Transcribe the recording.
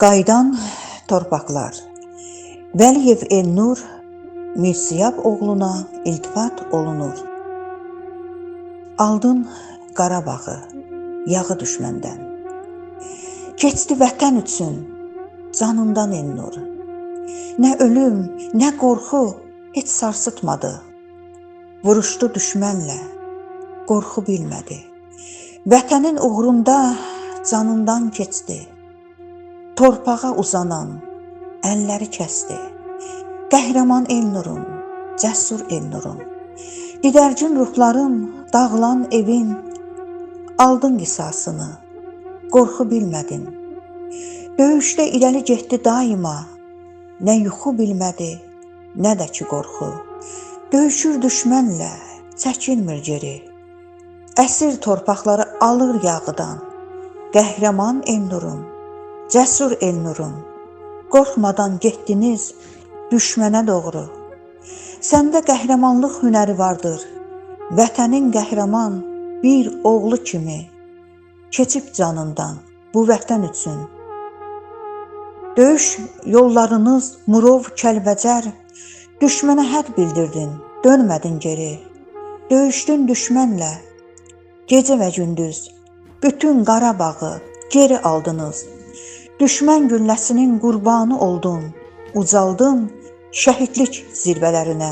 Qayıdan torpaqlar. Vəliyev Elnur Mirsiyab oğluna iltifat olunur. Aldın Qarabağı, yağı düşməndən. Keçdi vətən üçün canından Elnur. Nə ölüm, nə qorxu heç sarsıtmadı. Vuruşdu düşmənlə, qorxu bilmədi. Vətənin uğrunda canından keçdi. Torpağa uzanan əlləri kəsdi. Qəhrəman Elnurun, cəsur Elnurun, didərgin ruhların, dağılan evin, aldın qisasını, qorxu bilmədin. Döyüşdə irəli getdi daima, nə yuxu bilmədi, nə də ki qorxu. Döyüşür düşmənlə, çəkilmir geri. Əsir torpaqları alır yağıdan. Qəhrəman Elnurun, cəsur Elnurun, qorxmadan getdiniz düşmənə doğru. Səndə qəhrəmanlıq hünəri vardır. Vətənin qəhrəman bir oğlu kimi keçib canından bu vətən üçün. Döyüş yollarınız Murov, Kəlbəcər, düşmənə hərb bildirdin, dönmədin geri. Döyüşdün düşmənlə, gecə və gündüz, bütün Qarabağı geri aldınız. Düşmən gülləsinin qurbanı oldun, ucaldın şəhidlik zirvələrinə.